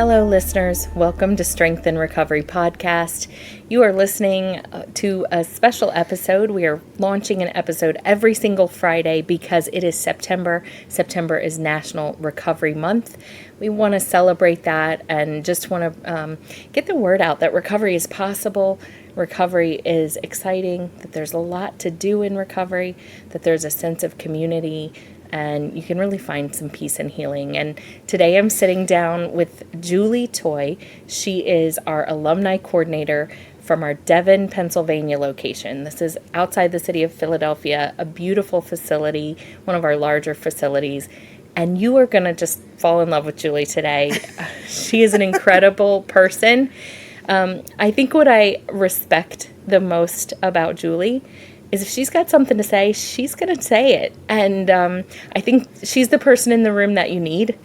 Hello, listeners. Welcome to Strength and Recovery Podcast. You are listening to a special episode. We are launching an episode every single Friday because it is September. September is National Recovery Month. We want to celebrate that and just want to get the word out that recovery is possible. Recovery is exciting, that there's a lot to do in recovery, that there's a sense of community, and you can really find some peace and healing. And today I'm sitting down with Julie Toy. She is our alumni coordinator from our Devon, Pennsylvania location. This is outside the city of Philadelphia, a beautiful facility, one of our larger facilities. And you are going to just fall in love with Julie today. She is an incredible person. I think what I respect the most about Julie is if she's got something to say, she's going to say it. And I think she's the person in the room that you need.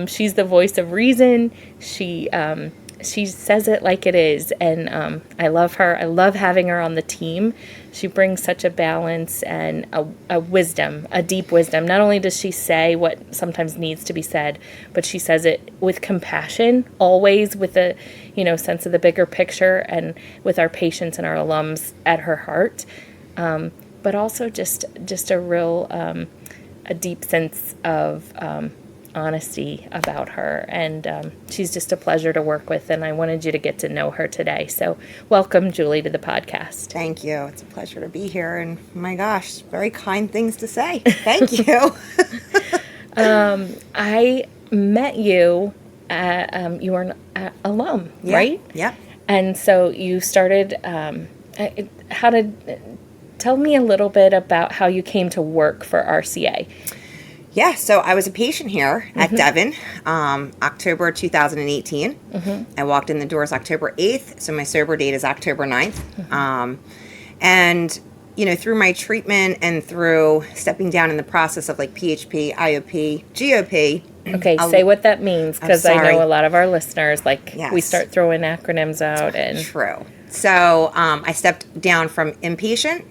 She's the voice of reason. She says it like it is. And I love her. I love having her on the team. She brings such a balance and a wisdom, a deep wisdom. Not only does she say what sometimes needs to be said, but she says it with compassion, always with a sense of the bigger picture and with our patients and our alums at her heart. But also just a real, a deep sense of honesty about her. And she's just a pleasure to work with, and I wanted you to get to know her today. So welcome, Julie, to the podcast. Thank you. It's a pleasure to be here, and my gosh, very kind things to say. Thank you. I met you, you were an alum, Yeah. right? Yep. And so you started, tell me a little bit about how you came to work for RCA. Yeah, so I was a patient here at Devon, October 2018. I walked in the doors October 8th, so my sober date is October 9th. And, through my treatment and through stepping down in the process of like PHP, IOP, GOP. Okay, say what that means, because I know a lot of our listeners, Yes. we start throwing acronyms out. And True. So I stepped down from inpatient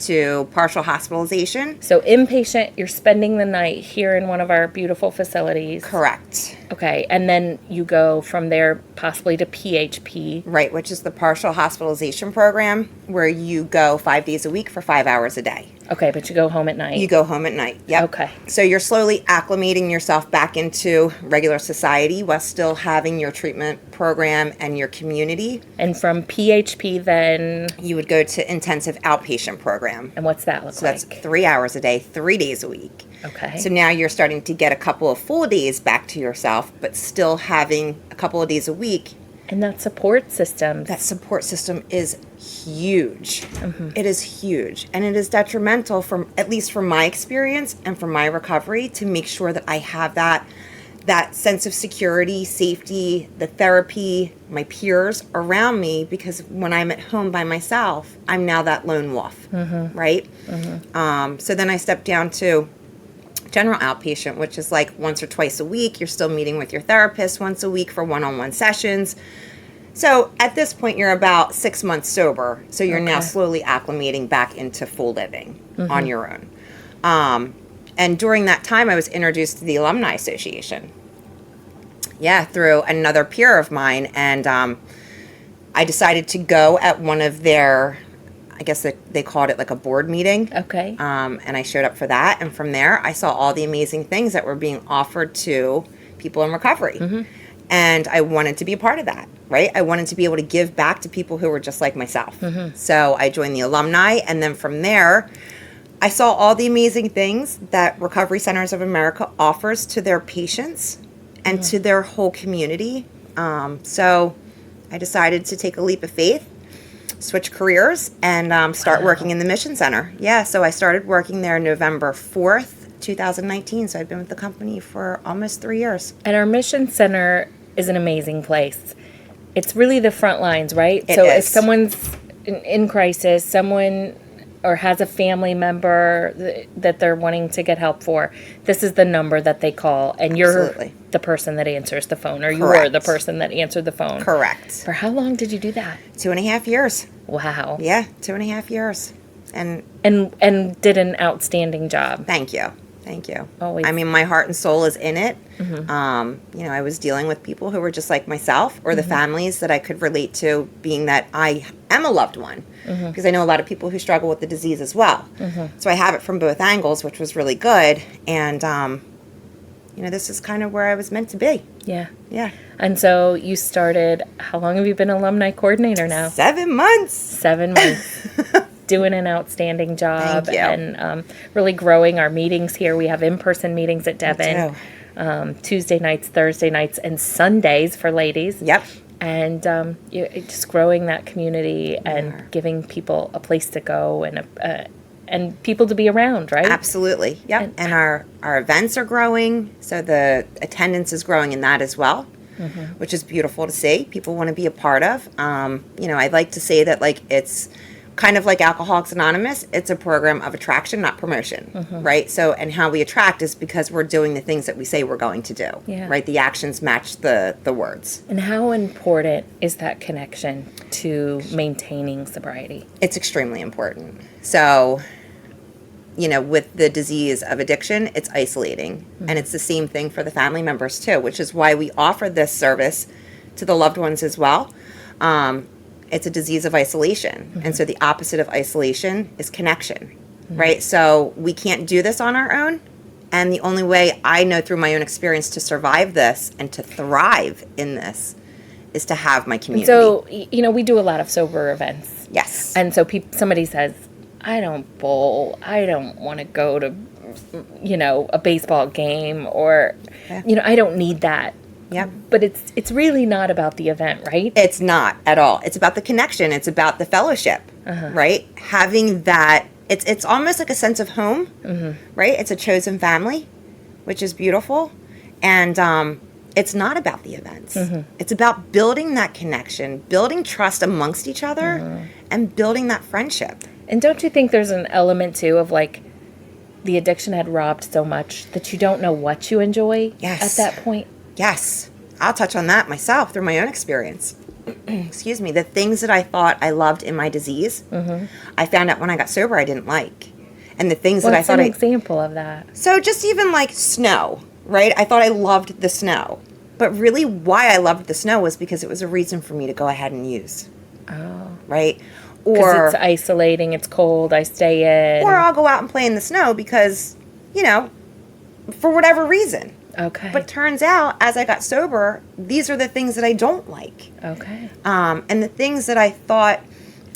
to partial hospitalization. So inpatient, you're spending the night here in one of our beautiful facilities. Correct. Okay, and then you go from there possibly to PHP. Right, which is the partial hospitalization program where you go 5 days a week for 5 hours a day. Okay, but you go home at night. You go home at night, yep. Okay. So you're slowly acclimating yourself back into regular society while still having your treatment program and your community. And from PHP then? You would go to intensive outpatient program. And what's that look So like? that's 3 hours a day, 3 days a week. Okay. So now you're starting to get a couple of full days back to yourself, but still having a couple of days a week. And that support system. That support system is huge. It is huge. And it is detrimental, at least from my experience and from my recovery, to make sure that I have that sense of security, safety, the therapy, my peers around me, because when I'm at home by myself, I'm now that lone wolf, right? So then I stepped down to general outpatient, which is like once or twice a week. You're still meeting with your therapist once a week for one-on-one sessions. So at this point, you're about 6 months sober. So you're now slowly acclimating back into full living on your own. And during that time, I was introduced to the Alumni Association. Yeah, through another peer of mine. And I decided to go at one of their, I guess they called it like a board meeting. Okay. And I showed up for that. And from there, I saw all the amazing things that were being offered to people in recovery. And I wanted to be a part of that, right? I wanted to be able to give back to people who were just like myself. So I joined the Alumni. And then from there, I saw all the amazing things that Recovery Centers of America offers to their patients and to their whole community. So I decided to take a leap of faith, switch careers, and start working in the Mission Center. Yeah, so I started working there November 4th, 2019. So I've been with the company for almost 3 years. And our Mission Center is an amazing place. It's really the front lines, right? It so is. if someone's in crisis, someone or has a family member that they're wanting to get help for, this is the number that they call, and you're Absolutely. the person that answers the phone, or Correct. you're the person that answered the phone. Correct. For how long did you do that? 2.5 years. Wow. Yeah, 2.5 years. And And did an outstanding job. thank you. Thank you. Always. I mean, my heart and soul is in it. I was dealing with people who were just like myself, or the families that I could relate to, being that I am a loved one. Because I know a lot of people who struggle with the disease as well. So I have it from both angles, which was really good. And, this is kind of where I was meant to be. Yeah. Yeah. And so you started, how long have you been alumni coordinator now? 7 months. 7 months. Doing an outstanding job. Thank you. And really growing our meetings here. We have in-person meetings at Devon. Tuesday nights, Thursday nights, and Sundays for ladies. Yep. And just growing that community and giving people a place to go and people to be around, right? Absolutely. Yep. And our events are growing, so the attendance is growing in that as well, which is beautiful to see. People want to be a part of. I'd like to say that it's kind of like Alcoholics Anonymous. It's a program of attraction, not promotion, right? So, and how we attract is because we're doing the things that we say we're going to do, right? The actions match the words. And how important is that connection to maintaining sobriety? It's extremely important. So, with the disease of addiction, it's isolating. And it's the same thing for the family members too, which is why we offer this service to the loved ones as well. It's a disease of isolation. And so the opposite of isolation is connection, right? So we can't do this on our own. And the only way I know through my own experience to survive this and to thrive in this is to have my community. So, we do a lot of sober events. Yes. And so somebody says, I don't bowl. I don't want to go to, a baseball game or, I don't need that. Yep. But it's really not about the event, right? It's not at all. It's about the connection. It's about the fellowship, right? Having that, it's almost like a sense of home, right? It's a chosen family, which is beautiful. And it's not about the events. It's about building that connection, building trust amongst each other, and building that friendship. And don't you think there's an element, too, of the addiction had robbed so much that you don't know what you enjoy at that point? Yes. I'll touch on that myself through my own experience. Excuse me. The things that I thought I loved in my disease, I found out when I got sober I didn't like. And the things that I thought What's an example of that? So just even like snow, right? I thought I loved the snow. But really why I loved the snow was because it was a reason for me to go ahead and use. Oh. Right? Or it's isolating, it's cold, I stay in. Or I'll go out and play in the snow because, for whatever reason. Okay. But turns out, as I got sober, these are the things that I don't like. Okay. And the things that I thought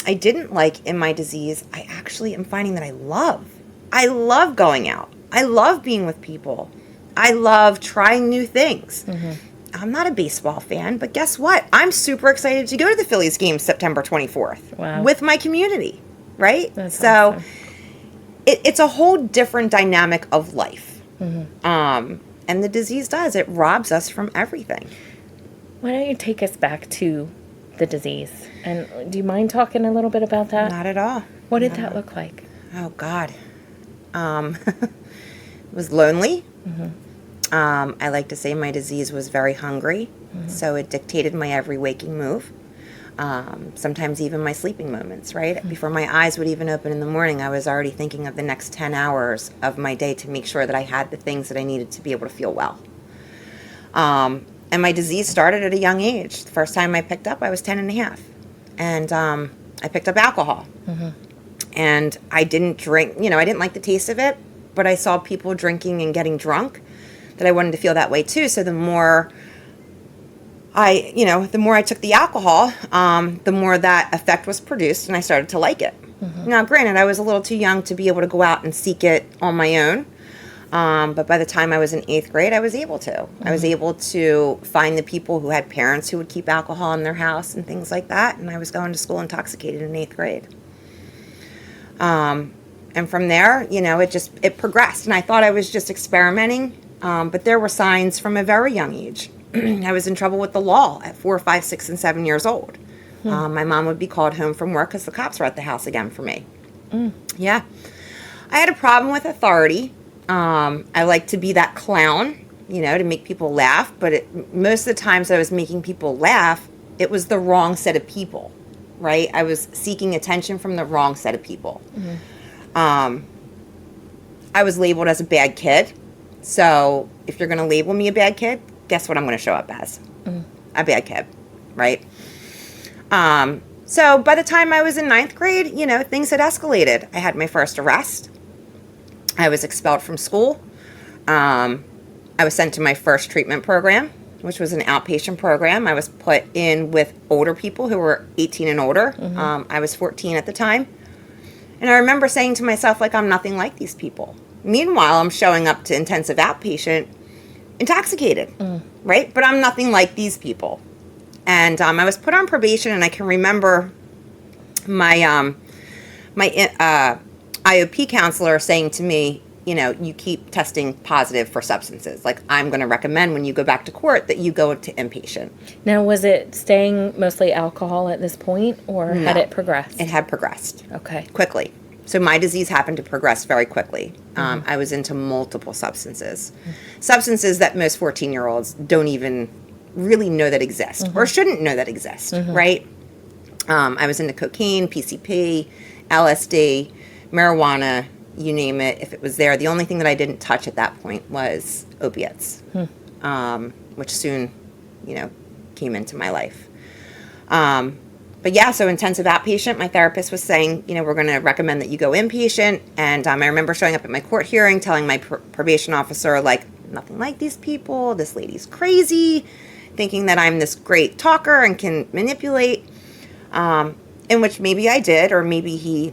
I didn't like in my disease, I actually am finding that I love. I love going out. I love being with people. I love trying new things. I'm not a baseball fan, but guess what? I'm super excited to go to the Phillies game September 24th with my community, right? That's so awesome. It's a whole different dynamic of life. And the disease it robs us from everything. Why don't you take us back to the disease? And do you mind talking a little bit about that? Not at all. What did that look like? Oh, God. It was lonely. I like to say my disease was very hungry, so it dictated my every waking move. Sometimes even my sleeping moments, right? Before my eyes would even open in the morning, I was already thinking of the next 10 hours of my day to make sure that I had the things that I needed to be able to feel well. And my disease started at a young age. The first time I picked up, I was 10 and a half. And I picked up alcohol. And I didn't drink, I didn't like the taste of it, but I saw people drinking and getting drunk that I wanted to feel that way too. So the more the more I took the alcohol, the more that effect was produced, and I started to like it. Now, granted, I was a little too young to be able to go out and seek it on my own, but by the time I was in 8th grade, I was able to. I was able to find the people who had parents who would keep alcohol in their house and things like that, and I was going to school intoxicated in 8th grade. And from there, it progressed, and I thought I was just experimenting, but there were signs from a very young age. I was in trouble with the law at 4, 5, 6, and 7 years old. My mom would be called home from work because the cops were at the house again for me. Yeah. I had a problem with authority. I like to be that clown, to make people laugh. But most of the times I was making people laugh, it was the wrong set of people, right? I was seeking attention from the wrong set of people. I was labeled as a bad kid. So if you're going to label me a bad kid, guess what I'm going to show up as? A bad kid, right? So by the time I was in 9th grade, things had escalated. I had my first arrest. I was expelled from school. I was sent to my first treatment program, which was an outpatient program. I was put in with older people who were 18 and older. I was 14 at the time. And I remember saying to myself, like, I'm nothing like these people. Meanwhile, I'm showing up to intensive outpatient intoxicated, right? But I'm nothing like these people. And I was put on probation, and I can remember my IOP counselor saying to me, you keep testing positive for substances. Like, I'm going to recommend when you go back to court that you go to inpatient. Now, was it staying mostly alcohol at this point, or had it progressed? It had progressed. Okay. Quickly. So my disease happened to progress very quickly. I was into multiple substances. Substances that most 14-year-olds don't even really know that exist or shouldn't know that exist, right? I was into cocaine, PCP, LSD, marijuana, you name it. If it was there, the only thing that I didn't touch at that point was opiates, which soon, came into my life. But yeah, so intensive outpatient, my therapist was saying, we're going to recommend that you go inpatient. And I remember showing up at my court hearing, telling my probation officer, like, nothing like these people. This lady's crazy, thinking that I'm this great talker and can manipulate, in which maybe I did, or maybe he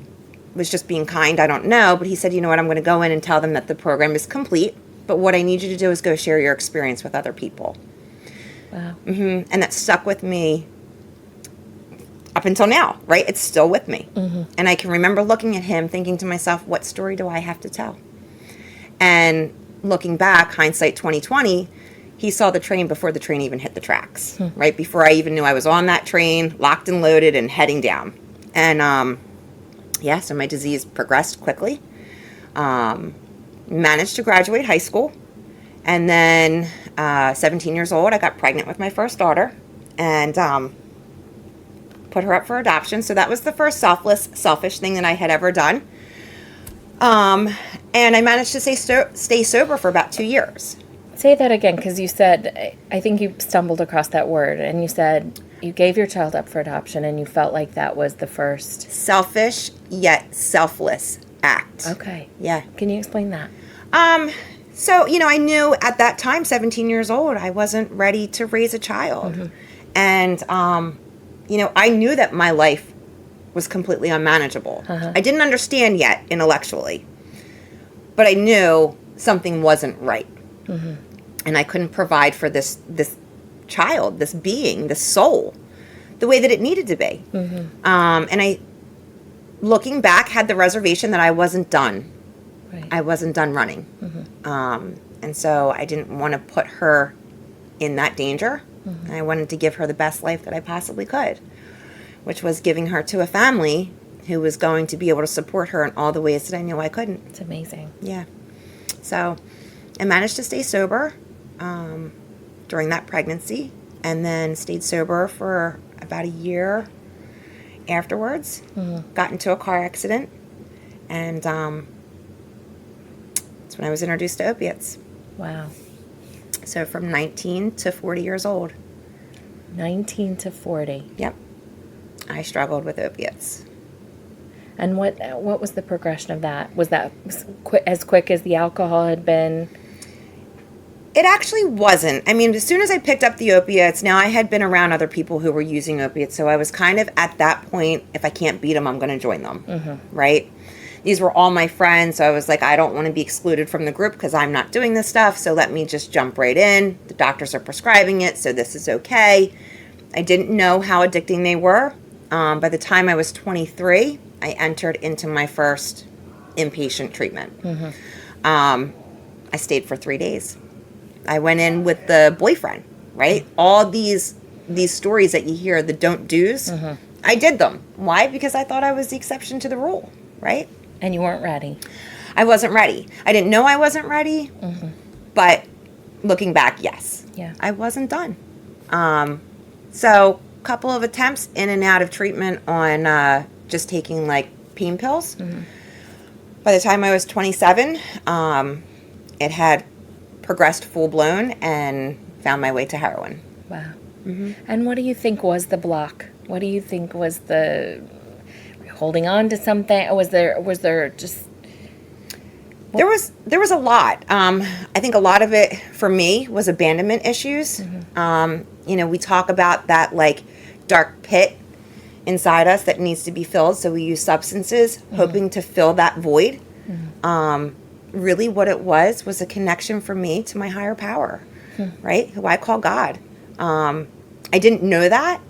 was just being kind. I don't know. But he said, you know what, I'm going to go in and tell them that the program is complete. But what I need you to do is go share your experience with other people. Wow. And that stuck with me up until now, right? It's still with me. And I can remember looking at him thinking to myself, what story do I have to tell? And looking back, hindsight 2020, he saw the train before the train even hit the tracks, right? Before I even knew I was on that train, locked and loaded and heading down. And so my disease progressed quickly. Managed to graduate high school. And then 17 years old, I got pregnant with my first daughter. And put her up for adoption. So that was the first selfish thing that I had ever done. And I managed to stay sober for about 2 years. Say that again, because you said, I think you stumbled across that word, and you said you gave your child up for adoption, and you felt like that was the first... Selfish, yet selfless act. Okay. Yeah. Can you explain that? So, I knew at that time, 17 years old, I wasn't ready to raise a child. And, I knew that my life was completely unmanageable. I didn't understand yet intellectually, but I knew something wasn't right. And I couldn't provide for this child, this being, this soul, the way that it needed to be. And I, looking back, had the reservation that I wasn't done. Right. I wasn't done running. And so I didn't want to put her in that danger. And I wanted to give her the best life that I possibly could, which was giving her to a family who was going to be able to support her in all the ways that I knew I couldn't. It's amazing. Yeah. So I managed to stay sober during that pregnancy, and then stayed sober for about a year afterwards. Got into a car accident, and that's when I was introduced to opiates. Wow. So from 19 to 40 years old. 19 to 40. Yep. I struggled with opiates. And what was the progression of that? Was that as quick as the alcohol had been? It actually wasn't. I mean, as soon as I picked up the opiates, now I had been around other people who were using opiates, so I was kind of at that point, if I can't beat them, I'm going to join them, right? These were all my friends, so I was like, I don't want to be excluded from the group because I'm not doing this stuff, so let me just jump right in. The doctors are prescribing it, so this is okay. I didn't know how addicting they were. By the time I was 23, I entered into my first inpatient treatment. I stayed for 3 days. I went in with the boyfriend, right? All these stories that you hear, the don't do's, I did them. Why? Because I thought I was the exception to the rule, right? And you weren't ready. I wasn't ready. I didn't know I wasn't ready, but looking back, yes. Yeah. I wasn't done. So a couple of attempts in and out of treatment on just taking like pain pills. By the time I was 27, it had progressed full-blown and found my way to heroin. Wow. And what do you think was the block? What do you think was the holding on to something? Or was there just... There was a lot. I think a lot of it for me was abandonment issues. We talk about that like dark pit inside us that needs to be filled. So we use substances hoping to fill that void. Really what it was a connection for me to my higher power, right? Who I call God. I didn't know that.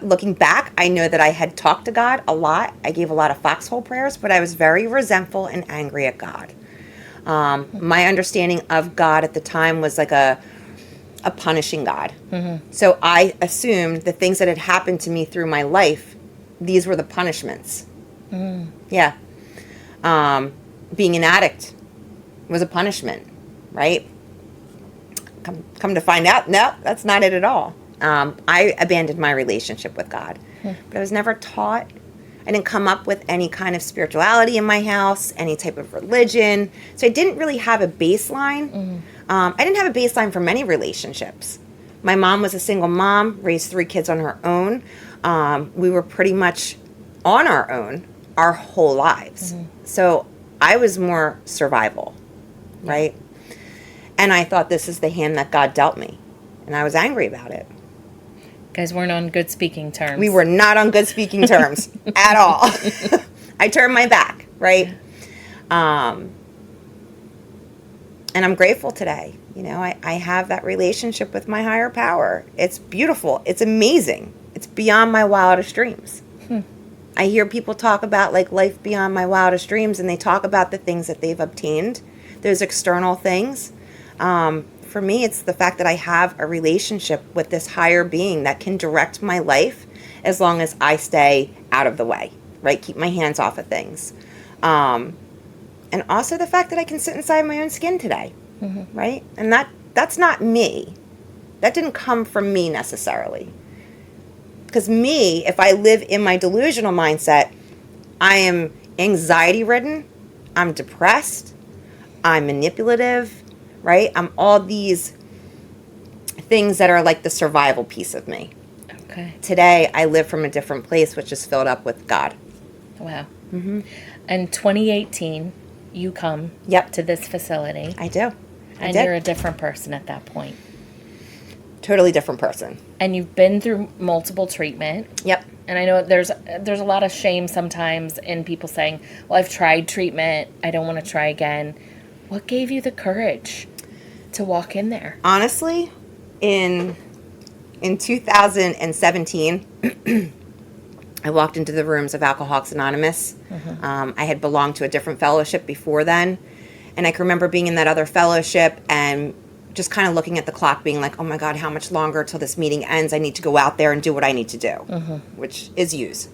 Looking back, I know that I had talked to God a lot. I gave a lot of foxhole prayers, but I was very resentful and angry at God. My understanding of God at the time was like a punishing God. So I assumed the things that had happened to me through my life, these were the punishments. Yeah. Being an addict was a punishment, right? Come to find out, no, that's not it at all. I abandoned my relationship with God, but I was never taught. I didn't come up with any kind of spirituality in my house, any type of religion. So I didn't really have a baseline. I didn't have a baseline for many relationships. My mom was a single mom, raised 3 kids on her own. We were pretty much on our own our whole lives. So I was more survival, right? And I thought, this is the hand that God dealt me. And I was angry about it. You guys weren't on good speaking terms. We were not on good speaking terms at all. I turned my back, right? And I'm grateful today. I have that relationship with my higher power. It's beautiful. It's amazing. It's beyond my wildest dreams. I hear people talk about like life beyond my wildest dreams, and they talk about the things that they've obtained, those external things. For me, it's the fact that I have a relationship with this higher being that can direct my life as long as I stay out of the way, right? Keep my hands off of things. And also the fact that I can sit inside my own skin today, right? And that's not me. That didn't come from me necessarily. Because me, if I live in my delusional mindset, I am anxiety-ridden, I'm depressed, I'm manipulative, right? I'm all these things that are like the survival piece of me. Okay. Today, I live from a different place, which is filled up with God. Wow. And 2018, you come to this facility. I do. And you're a different person at that point. Totally different person. And you've been through multiple treatment. Yep. And I know there's a lot of shame sometimes in people saying, well, I've tried treatment, I don't want to try again. What gave you the courage to walk in there? Honestly, in 2017, I walked into the rooms of Alcoholics Anonymous. I had belonged to a different fellowship before then. And I can remember being in that other fellowship and just kind of looking at the clock being like, oh my God, how much longer till this meeting ends? I need to go out there and do what I need to do, which is use.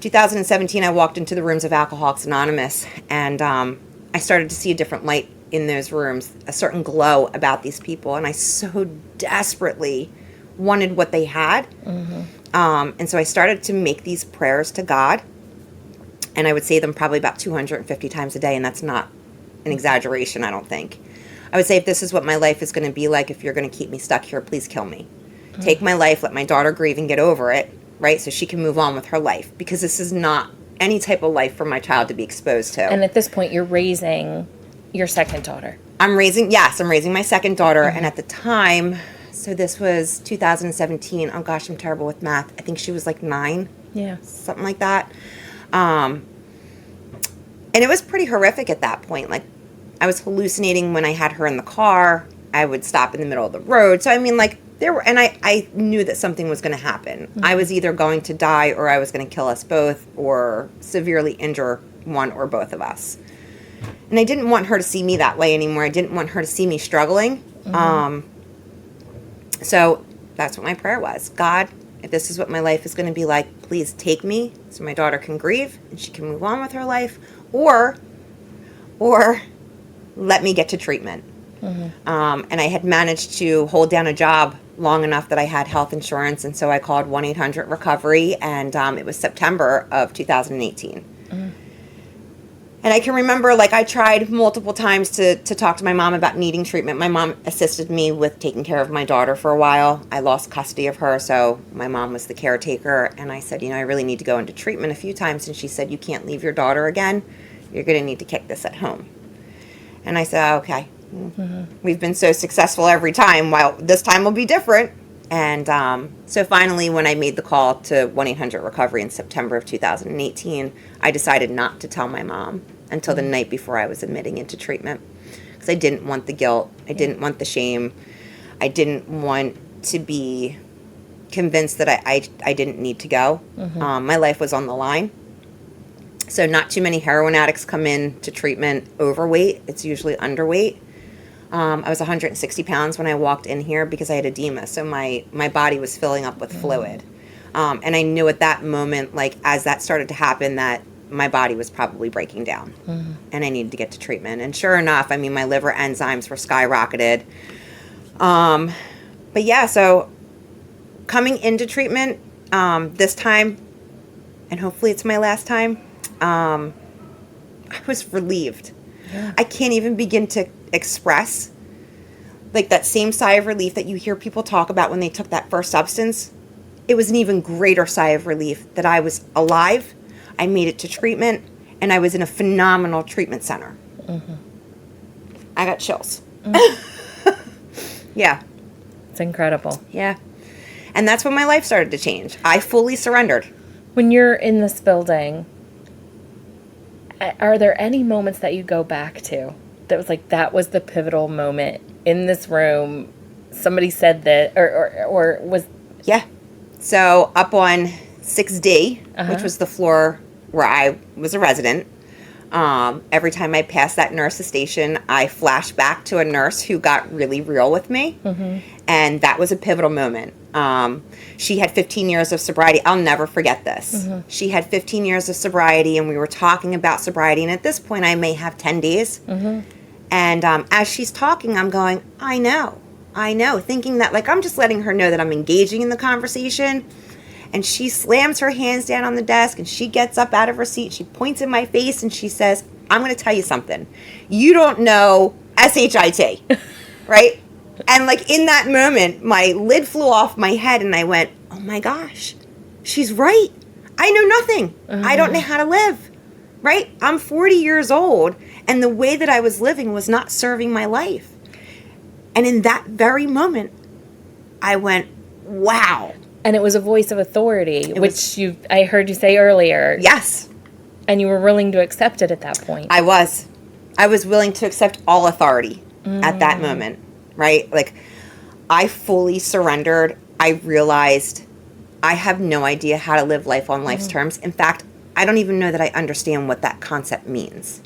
2017, I walked into the rooms of Alcoholics Anonymous, and I started to see a different light in those rooms, a certain glow about these people, and I so desperately wanted what they had. And so I started to make these prayers to God, and I would say them probably about 250 times a day, and that's not an exaggeration, I don't think. I would say, if this is what my life is going to be like, if you're going to keep me stuck here, please kill me. Take my life, let my daughter grieve and get over it, right? So she can move on with her life, because this is not any type of life for my child to be exposed to. And at this point, you're raising your second daughter. I'm raising my second daughter. And at the time, so this was 2017. Oh gosh, I'm terrible with math. I think she was like 9. Yeah. Something like that. And it was pretty horrific at that point. Like, I was hallucinating when I had her in the car. I would stop in the middle of the road. So, I mean, like, I knew that something was going to happen. I was either going to die, or I was going to kill us both, or severely injure one or both of us. And I didn't want her to see me that way anymore. I didn't want her to see me struggling. So that's what my prayer was. God, if this is what my life is going to be like, please take me so my daughter can grieve and she can move on with her life, or let me get to treatment. And I had managed to hold down a job long enough that I had health insurance, and so I called 1-800-RECOVERY, and it was September of 2018. And I can remember, like, I tried multiple times to talk to my mom about needing treatment. My mom assisted me with taking care of my daughter for a while. I lost custody of her, so my mom was the caretaker. And I said, I really need to go into treatment a few times. And she said, you can't leave your daughter again. You're going to need to kick this at home. And I said, okay. We've been so successful every time. Well, this time will be different. And so finally, when I made the call to 1-800-RECOVERY in September of 2018, I decided not to tell my mom until the night before I was admitting into treatment, because I didn't want the guilt. I didn't want the shame. I didn't want to be convinced that I didn't need to go. My life was on the line. So not too many heroin addicts come in to treatment overweight. It's usually underweight. I was 160 pounds when I walked in here because I had edema. So my body was filling up with fluid. And I knew at that moment, like, as that started to happen, that my body was probably breaking down. And I needed to get to treatment. And sure enough, I mean, my liver enzymes were skyrocketed. But yeah, so coming into treatment this time, and hopefully it's my last time, I was relieved. Yeah. I can't even begin to express, like, that same sigh of relief that you hear people talk about when they took that first substance. It was an even greater sigh of relief that I was alive, I made it to treatment, and I was in a phenomenal treatment center. I got chills. Yeah. It's incredible. Yeah. And that's when my life started to change. I fully surrendered. When you're in this building, are there any moments that you go back to that was like, that was the pivotal moment in this room? Somebody said that, or was... Yeah. So up on 6D, which was the floor where I was a resident, every time I passed that nurse's station, I flashed back to a nurse who got really real with me. And that was a pivotal moment. She had 15 years of sobriety. I'll never forget this. She had 15 years of sobriety, and we were talking about sobriety. And at this point, I may have 10 days. And as she's talking, I'm going, I know, thinking that, like, I'm just letting her know that I'm engaging in the conversation. And she slams her hands down on the desk, and she gets up out of her seat. She points in my face, and she says, I'm going to tell you something. You don't know SHIT, right? And, like, in that moment, my lid flew off my head, and I went, oh, my gosh, she's right. I know nothing. I don't know how to live, right? I'm 40 years old, and the way that I was living was not serving my life. And in that very moment, I went, wow. And it was a voice of authority, I heard you say earlier. Yes. And you were willing to accept it at that point. I was willing to accept all authority at that moment, right? Like, I fully surrendered. I realized I have no idea how to live life on life's terms. In fact, I don't even know that I understand what that concept means.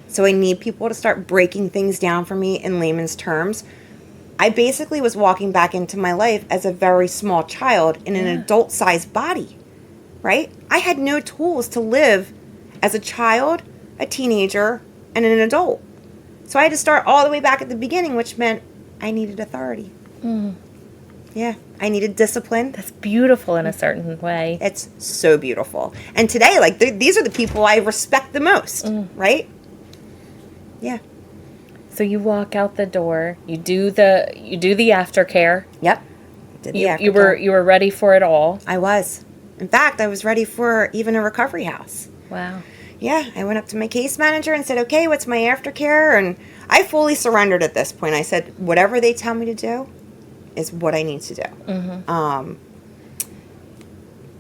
So I need people to start breaking things down for me in layman's terms. I basically was walking back into my life as a very small child in an adult-sized body, right? I had no tools to live as a child, a teenager, and an adult. So I had to start all the way back at the beginning, which meant I needed authority. Yeah, I needed discipline. That's beautiful in a certain way. It's so beautiful. And today, like, these are the people I respect the most, right? Yeah. So you walk out the door. You do the aftercare. Yep. Did the aftercare. You were ready for it all. I was. In fact, I was ready for even a recovery house. Wow. Yeah, I went up to my case manager and said, okay, what's my aftercare? And I fully surrendered at this point. I said, whatever they tell me to do is what I need to do.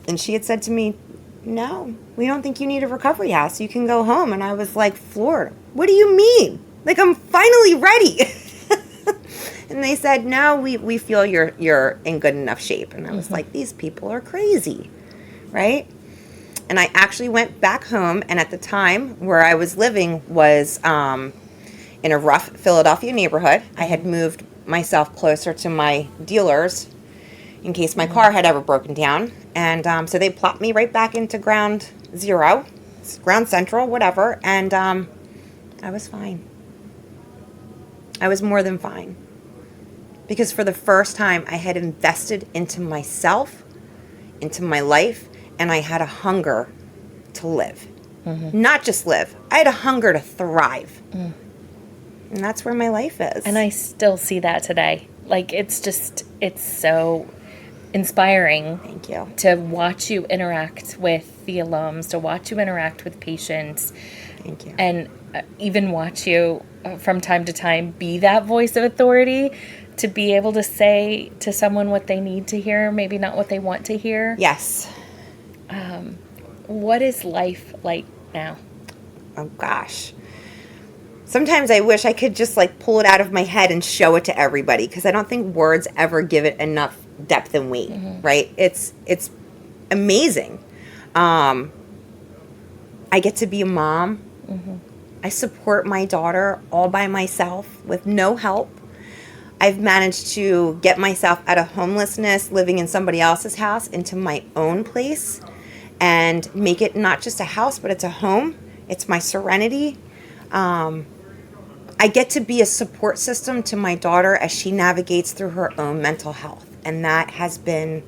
And she had said to me, no, we don't think you need a recovery house. You can go home. And I was like, floored. What do you mean? Like, I'm finally ready. And they said, no, we feel you're in good enough shape. And I was like, these people are crazy, right? And I actually went back home. And at the time where I was living was in a rough Philadelphia neighborhood. I had moved myself closer to my dealers in case my car had ever broken down. And so they plopped me right back into ground zero, ground central, whatever. And I was fine. I was more than fine. Because for the first time, I had invested into myself, into my life, and I had a hunger to live. not just live. I had a hunger to thrive. And that's where my life is. And I still see that today. Like, it's so inspiring. Thank you. To watch you interact with the alums, to watch you interact with patients. Thank you. And even watch you from time to time be that voice of authority, to be able to say to someone what they need to hear, maybe not what they want to hear. Yes. What is life like now? Oh, gosh. Sometimes I wish I could just like pull it out of my head and show it to everybody, because I don't think words ever give it enough depth and weight, right? It's amazing. I get to be a mom. I support my daughter all by myself with no help. I've managed to get myself out of homelessness, living in somebody else's house, into my own place, and make it not just a house, but it's a home. It's my serenity. I get to be a support system to my daughter as she navigates through her own mental health. And that has been,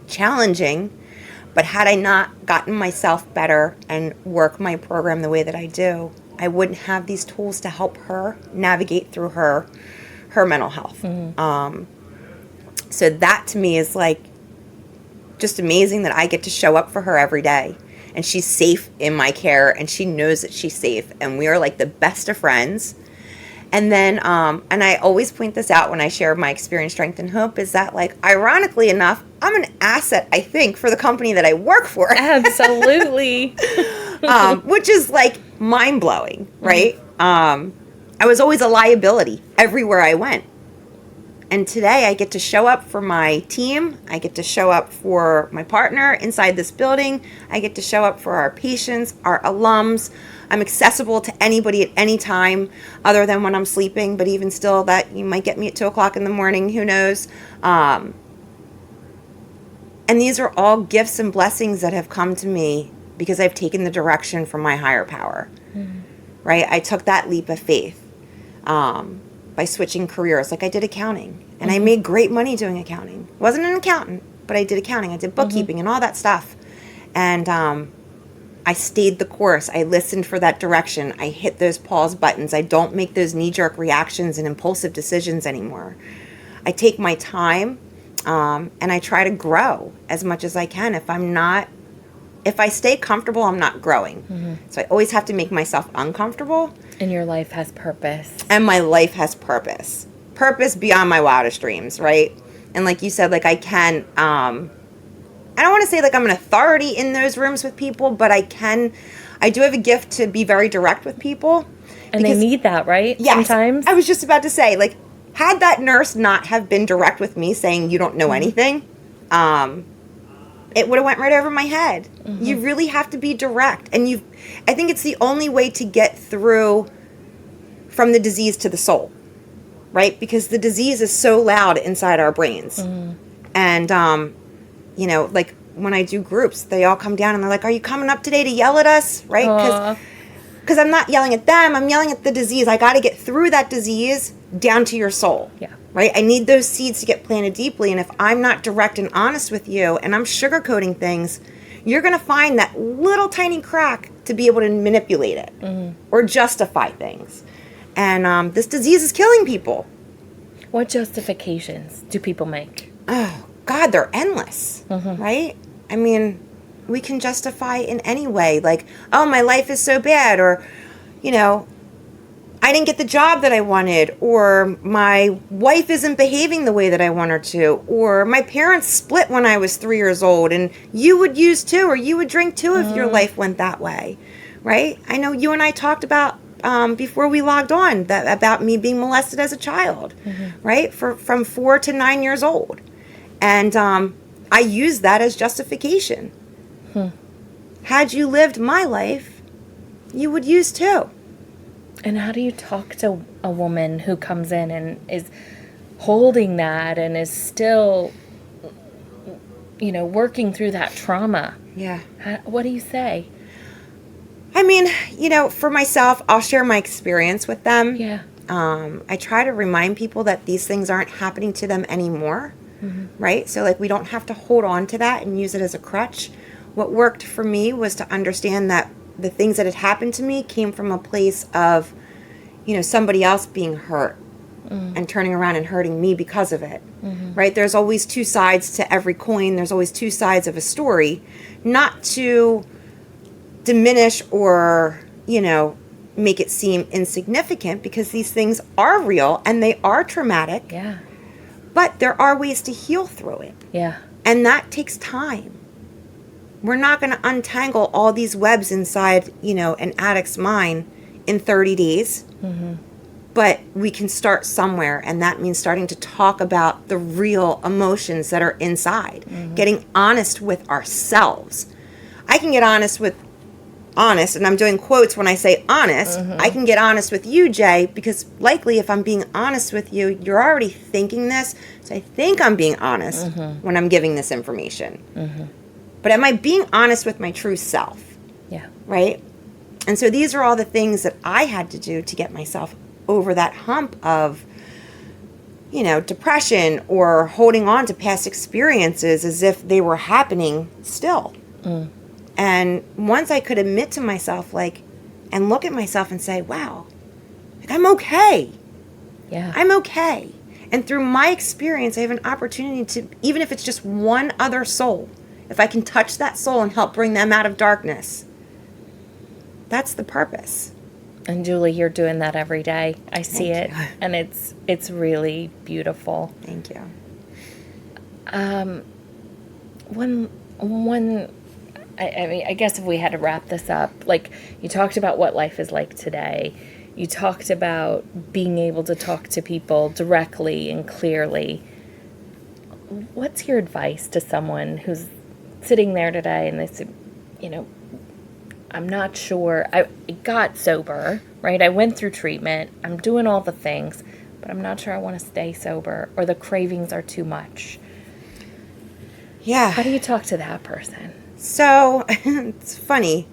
challenging. But had I not gotten myself better and work my program the way that I do, I wouldn't have these tools to help her navigate through her mental health. So that to me is like just amazing, that I get to show up for her every day, and she's safe in my care, and she knows that she's safe, and we are like the best of friends. And then, and I always point this out when I share my experience, strength, and hope, is that, like, ironically enough, I'm an asset, I think, for the company that I work for. Absolutely. Which is, like, mind-blowing, right? I was always a liability everywhere I went. And today I get to show up for my team. I get to show up for my partner inside this building. I get to show up for our patients, our alums. I'm accessible to anybody at any time other than when I'm sleeping, but even still, that you might get me at 2 o'clock in the morning, who knows. And these are all gifts and blessings that have come to me because I've taken the direction from my higher power, right? I took that leap of faith by switching careers. Like, I did accounting, and I made great money doing accounting. Wasn't an accountant, but I did accounting. I did bookkeeping and all that stuff. And I stayed the course. I listened for that direction. I hit those pause buttons. I don't make those knee-jerk reactions and impulsive decisions anymore. I take my time, and I try to grow as much as I can. If I stay comfortable, I'm not growing. So I always have to make myself uncomfortable. And your life has purpose. And my life has purpose. Purpose beyond my wildest dreams, right? And like you said, like, I can, I don't want to say like I'm an authority in those rooms with people, but I do have a gift to be very direct with people. And they need that, right? Yes. Sometimes. I was just about to say, like, had that nurse not have been direct with me, saying you don't know anything, it would have went right over my head. You really have to be direct. And I think it's the only way to get through from the disease to the soul, right? Because the disease is so loud inside our brains. And, you know, like, when I do groups, they all come down and they're like, are you coming up today to yell at us, right? Because I'm not yelling at them. I'm yelling at the disease. I got to get through that disease down to your soul. Yeah. Right? I need those seeds to get planted deeply. And if I'm not direct and honest with you, and I'm sugarcoating things, you're going to find that little tiny crack to be able to manipulate it or justify things. And this disease is killing people. What justifications do people make? Oh, God, they're endless. Right? I mean, we can justify in any way. Like, oh, my life is so bad. Or, you know, I didn't get the job that I wanted, or my wife isn't behaving the way that I want her to, or my parents split when I was 3 years old, and you would use too, or you would drink too if your life went that way, right? I know you and I talked about before we logged on about me being molested as a child, right? From 4 to 9 years old, and I use that as justification. Had you lived my life, you would use too. And how do you talk to a woman who comes in and is holding that and is still, you know, working through that trauma? Yeah. What do you say? I mean, you know, for myself, I'll share my experience with them. Yeah. I try to remind people that these things aren't happening to them anymore. right? So like we don't have to hold on to that and use it as a crutch. What worked for me was to understand that the things that had happened to me came from a place of, somebody else being hurt and turning around and hurting me because of it, right? There's always two sides to every coin. There's always two sides of a story, not to diminish or, make it seem insignificant, because these things are real and they are traumatic. Yeah. But there are ways to heal through it. Yeah. And that takes time. We're not going to untangle all these webs inside, an addict's mind in 30 days. But we can start somewhere, and that means starting to talk about the real emotions that are inside, getting honest with ourselves. I can get honest, and I'm doing quotes when I say honest. I can get honest with you, Jay, because likely if I'm being honest with you, you're already thinking this. So I think I'm being honest when I'm giving this information. But am I being honest with my true self? Yeah. Right? And so these are all the things that I had to do to get myself over that hump of, depression or holding on to past experiences as if they were happening still. And once I could admit to myself, and look at myself and say, wow, I'm okay. Yeah. I'm okay. And through my experience, I have an opportunity to, even if it's just one other soul, if I can touch that soul and help bring them out of darkness, that's the purpose. And Julie, you're doing that every day. I see Thank it, you. and it's really beautiful. Thank you. One, I guess if we had to wrap this up, you talked about what life is like today. You talked about being able to talk to people directly and clearly. What's your advice to someone who's sitting there today and they say, I'm not sure. I got sober, right? I went through treatment. I'm doing all the things, but I'm not sure I want to stay sober, or the cravings are too much. Yeah. How do you talk to that person? So it's funny.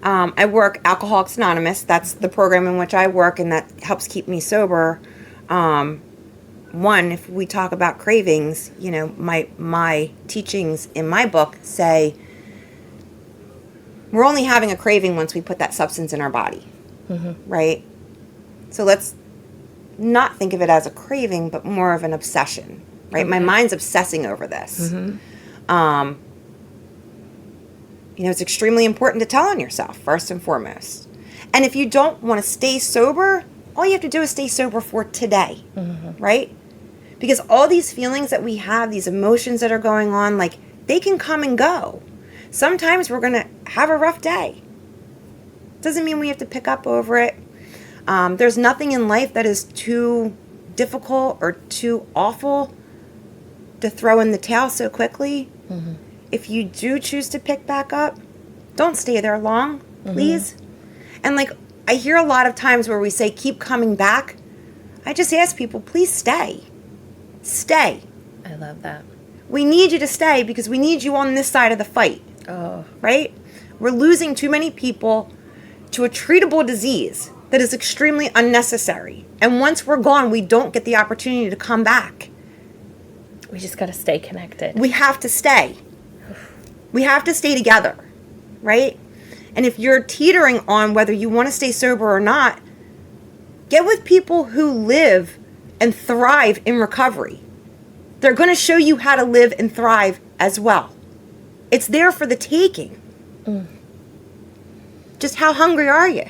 I work Alcoholics Anonymous. That's the program in which I work, and that helps keep me sober. One, if we talk about cravings, my teachings in my book say we're only having a craving once we put that substance in our body, right? So let's not think of it as a craving, but more of an obsession, right? Okay. My mind's obsessing over this. It's extremely important to tell on yourself, first and foremost. And if you don't want to stay sober, all you have to do is stay sober for today, right? Because all these feelings that we have, these emotions that are going on, they can come and go. Sometimes we're going to have a rough day. Doesn't mean we have to pick up over it. There's nothing in life that is too difficult or too awful to throw in the towel so quickly. If you do choose to pick back up, don't stay there long, please. And I hear a lot of times where we say, keep coming back. I just ask people, please stay. Stay. I love that. We need you to stay because we need you on this side of the fight. Oh. Right? We're losing too many people to a treatable disease that is extremely unnecessary. And once we're gone, we don't get the opportunity to come back. We just got to stay connected. We have to stay. We have to stay together, right? And if you're teetering on whether you want to stay sober or not, get with people who live and thrive in recovery. They're going to show you how to live and thrive as well. It's there for the taking. Just how hungry are you?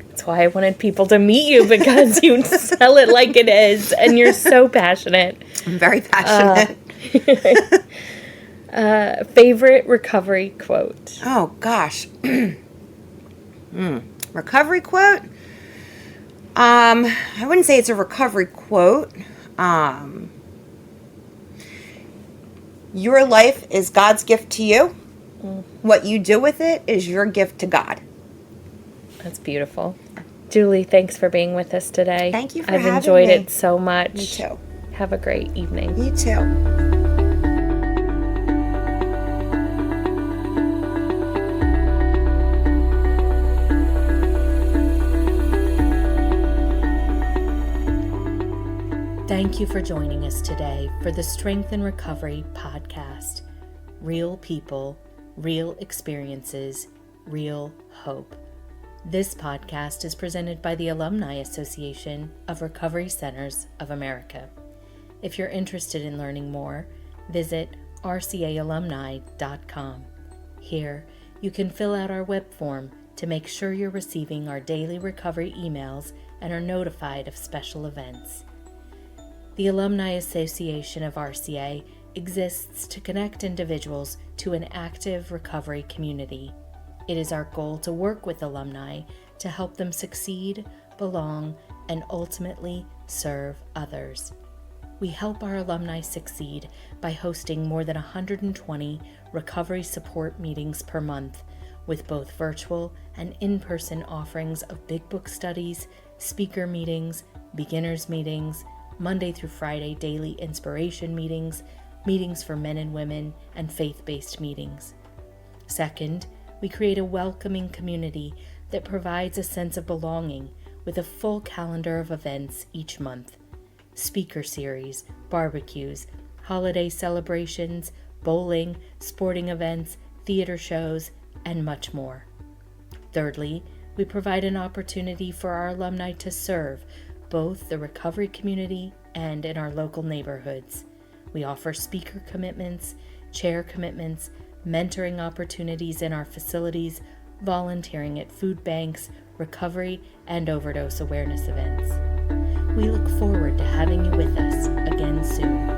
That's why I wanted people to meet you, because you sell it like it is, and you're so passionate. I'm very passionate. Favorite recovery quote? Oh, gosh. Recovery quote? I wouldn't say it's a recovery quote. Your life is God's gift to you. What you do with it is your gift to God. That's beautiful. Julie, thanks for being with us today. Thank you for I've having enjoyed me. it so much. Me too. Have a great evening. You too. Thank you for joining us today for the Strength and Recovery podcast. Real people, real experiences, real hope. This podcast is presented by the Alumni Association of Recovery Centers of America. If you're interested in learning more, visit rcaalumni.com. Here, you can fill out our web form to make sure you're receiving our daily recovery emails and are notified of special events. The Alumni Association of RCA exists to connect individuals to an active recovery community. It is our goal to work with alumni to help them succeed, belong, and ultimately serve others. We help our alumni succeed by hosting more than 120 recovery support meetings per month, with both virtual and in-person offerings of big book studies, speaker meetings, beginners meetings, Monday through Friday daily inspiration meetings, meetings for men and women, and faith-based meetings. Second, we create a welcoming community that provides a sense of belonging with a full calendar of events each month. Speaker series, barbecues, holiday celebrations, bowling, sporting events, theater shows, and much more. Thirdly, we provide an opportunity for our alumni to serve both the recovery community and in our local neighborhoods. We offer speaker commitments, chair commitments, mentoring opportunities in our facilities, volunteering at food banks, recovery, and overdose awareness events. We look forward to having you with us again soon.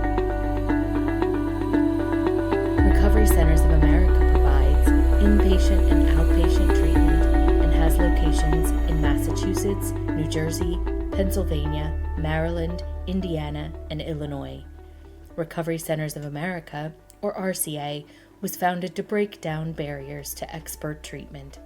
Recovery Centers of America provides inpatient and outpatient treatment and has locations in Massachusetts, New Jersey, Pennsylvania, Maryland, Indiana, and Illinois. Recovery Centers of America, or RCA, was founded to break down barriers to expert treatment.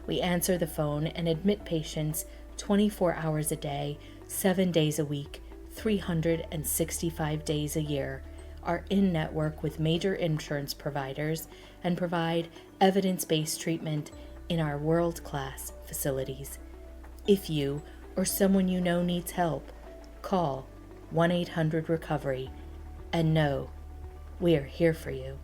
We answer the phone and admit patients 24 hours a day, 7 days a week, 365 days a year, are in network with major insurance providers, and provide evidence-based treatment in our world-class facilities. If you or someone you know needs help, call 1-800-RECOVERY and know we are here for you.